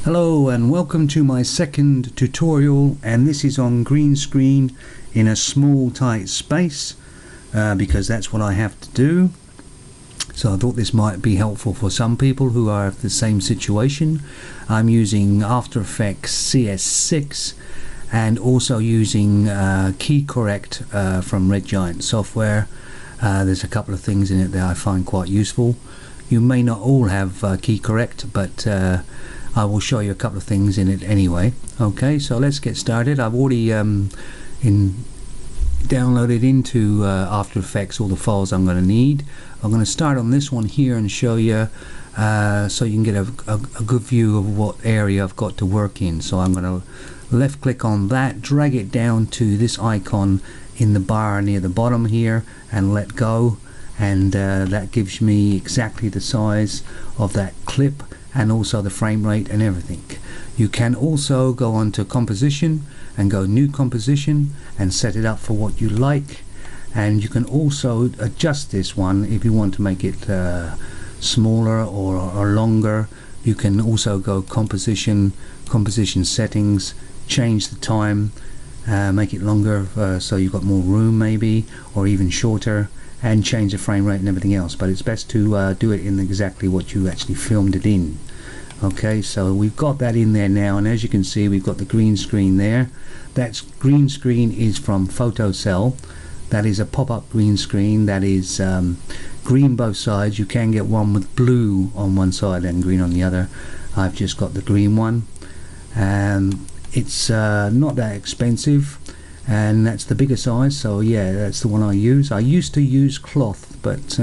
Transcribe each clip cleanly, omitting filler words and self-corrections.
Hello and welcome to my second tutorial, and this is on green screen in a small tight space because that's what I have to do. So I thought this might be helpful for some people who are in the same situation. I'm using After Effects CS6 and also using Key Correct from Red Giant Software. There's a couple of things in it that I find quite useful. You may not all have Key Correct, but I will show you a couple of things in it anyway. Okay, so let's get started. I've already downloaded into After Effects all the files I'm going to need. I'm going to start on this one here and show you so you can get a good view of what area I've got to work in. So I'm going to left click on that, drag it down to this icon in the bar near the bottom here and let go, and that gives me exactly the size of that clip and also the frame rate and everything. You can also go on to composition and go new composition and set it up for what you like, and you can also adjust this one if you want to make it smaller or longer. You can also go composition settings, change the time, make it longer so you've got more room maybe, or even shorter, and change the frame rate and everything else, but it's best to do it in exactly what you actually filmed it in. Okay, so we've got that in there now, and as you can see we've got the green screen there. That green screen is from Photocell. That is a pop-up green screen that is green both sides. You can get one with blue on one side and green on the other. I've just got the green one, and it's not that expensive, and that's the bigger size, so yeah, that's the one I use. I used to use cloth, but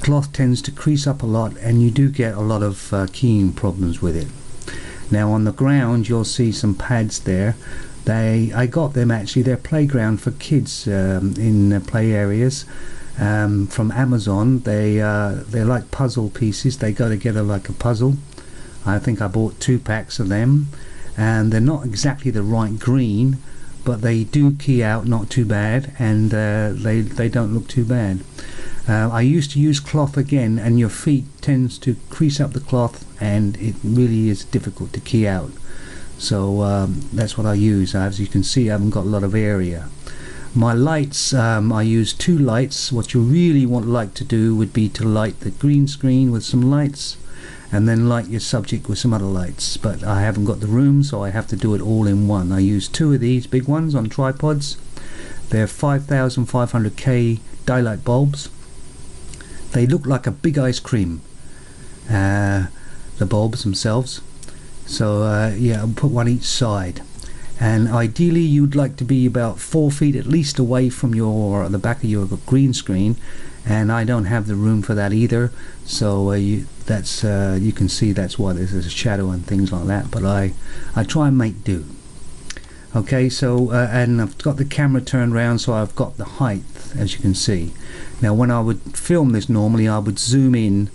cloth tends to crease up a lot and you do get a lot of keying problems with it. Now on the ground you'll see some pads there. I got them actually, they're playground for kids in play areas from Amazon. They're like puzzle pieces, they go together like a puzzle. I think I bought 2 packs of them, and they're not exactly the right green, but they do key out not too bad, and they don't look too bad. I used to use cloth again, and your feet tends to crease up the cloth and it really is difficult to key out. So that's what I use. As you can see, I haven't got a lot of area. My lights, I use 2 lights. What you really like to do would be to light the green screen with some lights and then light your subject with some other lights, but I haven't got the room, so I have to do it all in one. I use 2 of these big ones on tripods. They're 5500K daylight bulbs. They look like a big ice cream, the bulbs themselves. So yeah, I'll put one each side, and ideally you'd like to be about 4 feet at least away from the back of your green screen, and I don't have the room for that either, so you can see that's why there's a shadow and things like that, but I try and make do. Okay, so and I've got the camera turned around, so I've got the height, as you can see. Now when I would film this normally, I would zoom in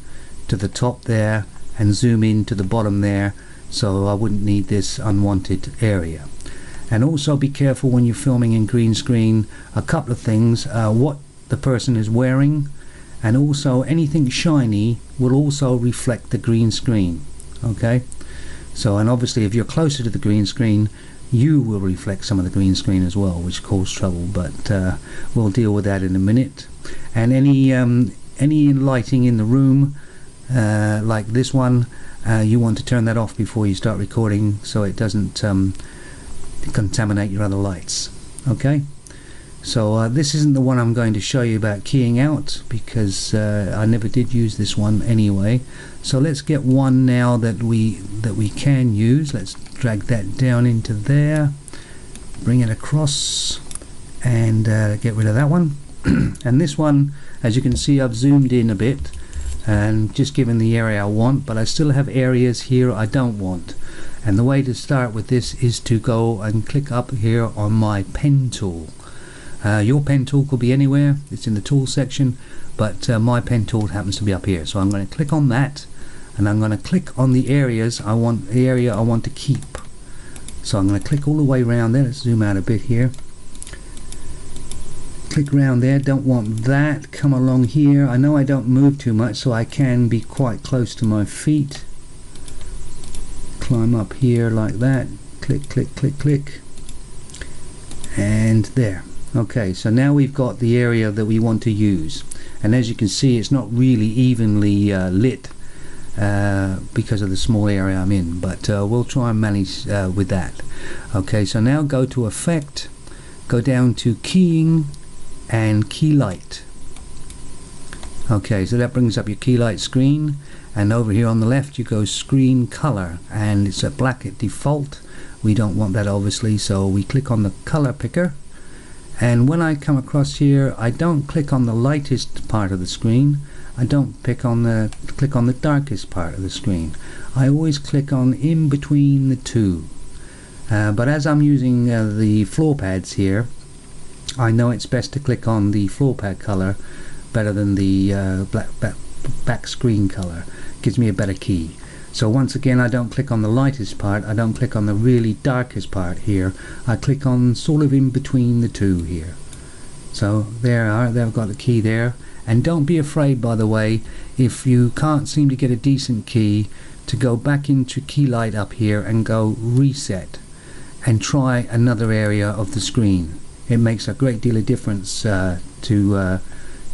to the top there and zoom in to the bottom there, so I wouldn't need this unwanted area. And also be careful when you're filming in green screen, a couple of things, what the person is wearing, and also anything shiny will also reflect the green screen. Okay, so, and obviously if you're closer to the green screen, you will reflect some of the green screen as well, which causes trouble, but we'll deal with that in a minute. And any lighting in the room, like this one, you want to turn that off before you start recording, so it doesn't contaminate your other lights. Okay, so this isn't the one I'm going to show you about keying out, because I never did use this one anyway. So let's get one now that we can use. Let's drag that down into there, bring it across, and get rid of that one. And this one, as you can see, I've zoomed in a bit and just given the area I want, but I still have areas here I don't want. And the way to start with this is to go and click up here on my pen tool. Your pen tool could be anywhere, it's in the tool section, but my pen tool happens to be up here, so I'm going to click on that, and I'm going to click on the areas I want, the area I want to keep. So I'm going to click all the way around there. Let's zoom out a bit here. Click around there, don't want that. Come along here. I know I don't move too much, so I can be quite close to my feet. climb up here like that, click click click click, and there. Okay, so now we've got the area that we want to use, and as you can see it's not really evenly lit because of the small area I'm in, but we'll try and manage with that. Okay, so now go to Effect, go down to Keying and Key Light. Okay, so that brings up your key light screen, and over here on the left you go Screen Color, and it's at black at default. We don't want that obviously, so we click on the color picker, and when I come across here I don't click on the lightest part of the screen, I don't click on the darkest part of the screen. I always click on in between the two, but as I'm using the floor pads here, I know it's best to click on the floor pad color better than the back screen color. Gives me a better key. So once again, I don't click on the lightest part, I don't click on the really darkest part here, I click on sort of in between the two here. So there I've got the key there. And don't be afraid, by the way, if you can't seem to get a decent key, to go back into Key Light up here and go Reset and try another area of the screen. It makes a great deal of difference to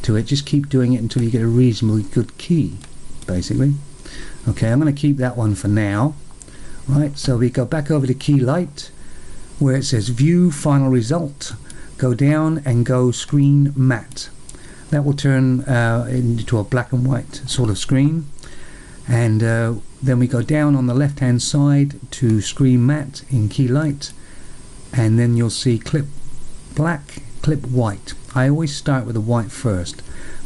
it. Just keep doing it until you get a reasonably good key, basically. Okay, I'm going to keep that one for now. Right, so we go back over to Key Light where it says View Final Result. Go down and go Screen Matte. That will turn into a black and white sort of screen, and then we go down on the left hand side to Screen Matte in Key Light, and then you'll see Clip Black, Clip White. I always start with the white first.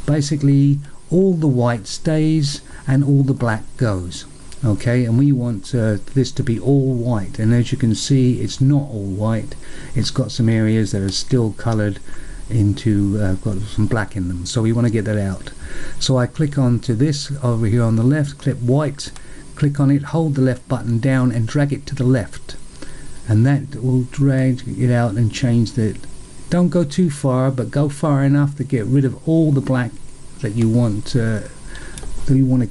Basically all the white stays and all the black goes. Okay, and we want this to be all white, and as you can see it's not all white. It's got some areas that are still colored into got some black in them, so we want to get that out. So I click on to this over here on the left, Clip White, click on it, hold the left button down and drag it to the left, and that will drag it out and change the. Don't go too far, but go far enough to get rid of all the black that you want to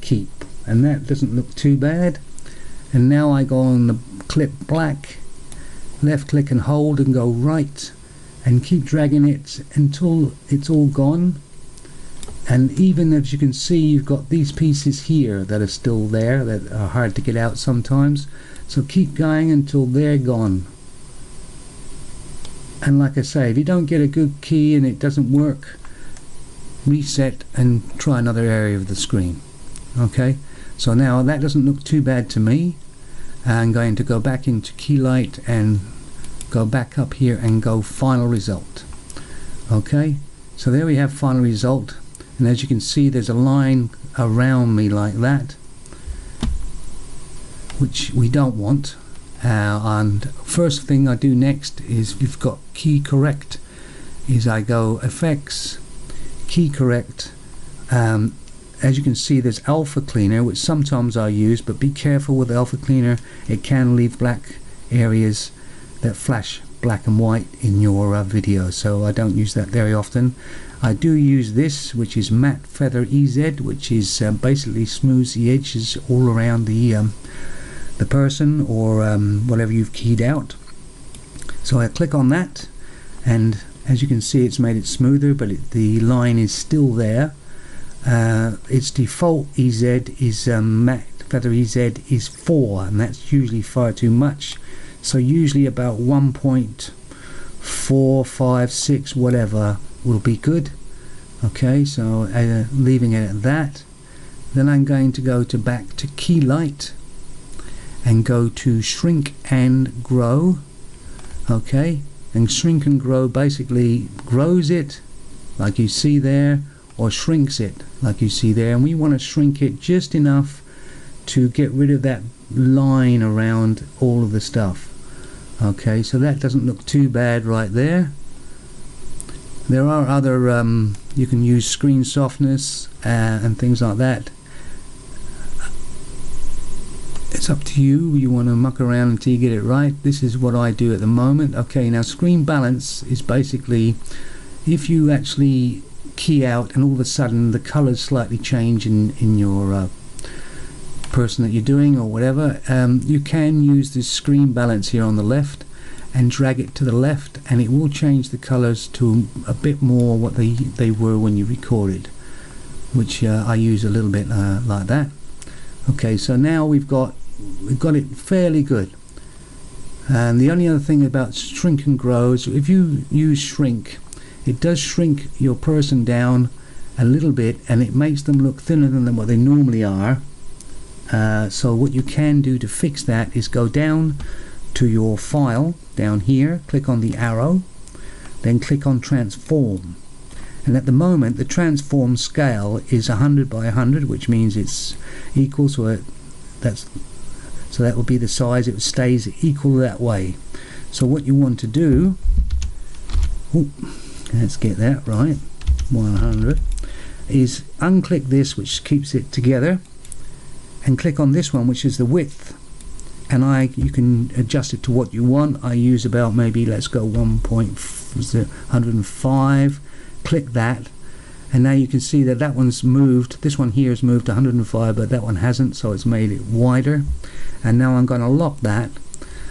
keep, and that doesn't look too bad. And now I go on the Clip Black, left click and hold and go right, and keep dragging it until it's all gone. And even as you can see, you've got these pieces here that are still there that are hard to get out sometimes, so keep going until they're gone. And like I say, if you don't get a good key and it doesn't work, reset and try another area of the screen. Okay, so now that doesn't look too bad to me. I'm going to go back into Key Light and go back up here and go Final Result. Okay, so there we have Final Result, and as you can see there's a line around me like that, which we don't want. And first thing I do next is, we've got Key Correct, is I go Effects, Key Correct. As you can see there's Alpha Cleaner, which sometimes I use, but be careful with Alpha Cleaner, it can leave black areas that flash black and white in your video, so I don't use that very often. I do use this, which is Matte Feather EZ, which is basically smooths the edges all around the person or whatever you've keyed out. So I click on that, and as you can see it's made it smoother, but the line is still there. Its default EZ is Matte Feather EZ is 4, and that's usually far too much, so usually about 1.456 whatever will be good. Okay, so leaving it at that. Then I'm going to go back to Key Light and go to Shrink and Grow. Okay, and Shrink and Grow basically grows it like you see there, or shrinks it like you see there, and we want to shrink it just enough to get rid of that line around all of the stuff. Okay, so that doesn't look too bad right there. There are other you can use screen softness and things like that. It's up to you. You want to muck around until you get it right. This is what I do at the moment. Okay, now screen balance is basically if you actually key out and all of a sudden the colors slightly change in your person that you're doing or whatever, you can use this screen balance here on the left and drag it to the left, and it will change the colors to a bit more what they were when you recorded, which I use a little bit like that. Okay, so now we've got it fairly good. And the only other thing about shrink and grow is if you use shrink, it does shrink your person down a little bit, and it makes them look thinner than what they normally are. So what you can do to fix that is go down to your file down here, click on the arrow, then click on transform, and at the moment the transform scale is 100 by 100, which means it's equal, so that will be the size. It stays equal that way. So what you want to do, let's get that right, 100, is unclick this, which keeps it together, and click on this one, which is the width, and you can adjust it to what you want. I use about, maybe let's go 105. Click that, and now you can see that that one's moved. This one here has moved to 105, but that one hasn't, so it's made it wider. And now I'm going to lock that,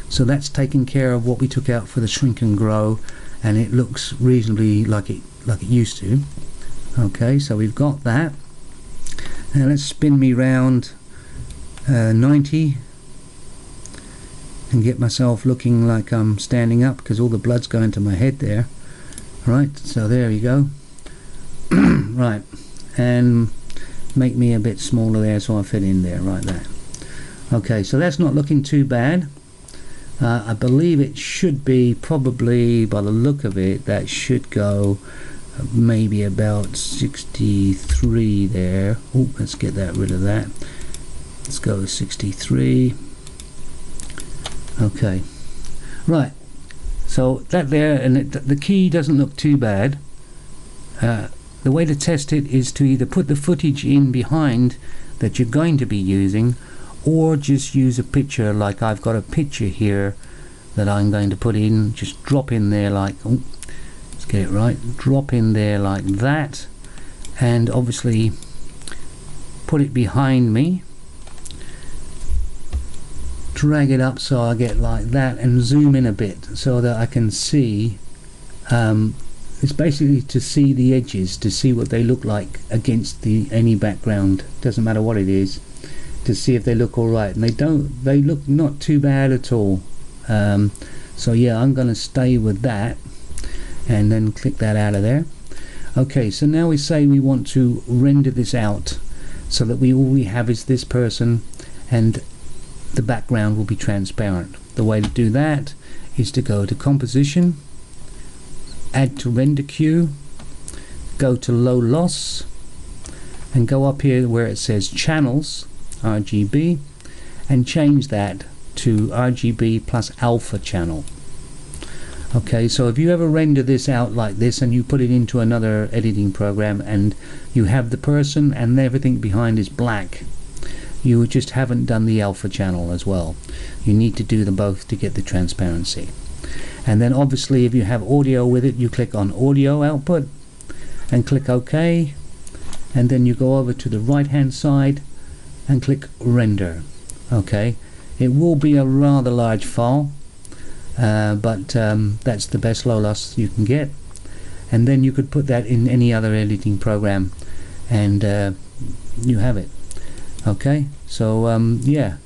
so that's taken care of what we took out for the shrink and grow, and it looks reasonably like it used to. Okay, so we've got that. Now let's spin me round 90 and get myself looking like I'm standing up, because all the blood's going to my head there. Right, so there you go. Right, and make me a bit smaller there so I fit in there, right there. Okay, so that's not looking too bad. I believe it should be, probably by the look of it, that should go maybe about 63 there. Oh, let's get rid of that. Let's go 63. Okay, right, so that there, and the key doesn't look too bad. The way to test it is to either put the footage in behind that you're going to be using, or just use a picture. Like I've got a picture here that I'm going to put in, just drop in there like, oh, let's get it right, drop in there like that, and obviously put it behind me, drag it up so I get like that, and zoom in a bit so that I can see. It's basically to see the edges, to see what they look like against any background, doesn't matter what it is, to see if they look alright, and they look not too bad at all. So yeah, I'm going to stay with that, and then click that out of there. Okay, so now we say we want to render this out so that all we have is this person, and the background will be transparent. The way to do that is to go to composition, add to render queue, go to low loss, and go up here where it says channels, RGB, and change that to RGB plus alpha channel. Okay, so if you ever render this out like this and you put it into another editing program and you have the person and everything behind is black, you just haven't done the alpha channel as well. You need to do them both to get the transparency. And then obviously if you have audio with it, you click on audio output and click OK, and then you go over to the right hand side and click render. Okay, it will be a rather large file, but that's the best low loss you can get, and then you could put that in any other editing program and you have it. Okay, so yeah,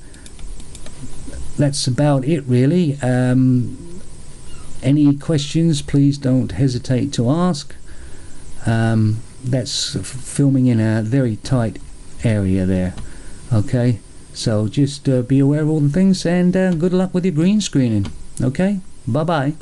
that's about it really. Any questions, please don't hesitate to ask. That's filming in a very tight area there. Okay, so just be aware of all the things, and good luck with your green screening. Okay, bye bye.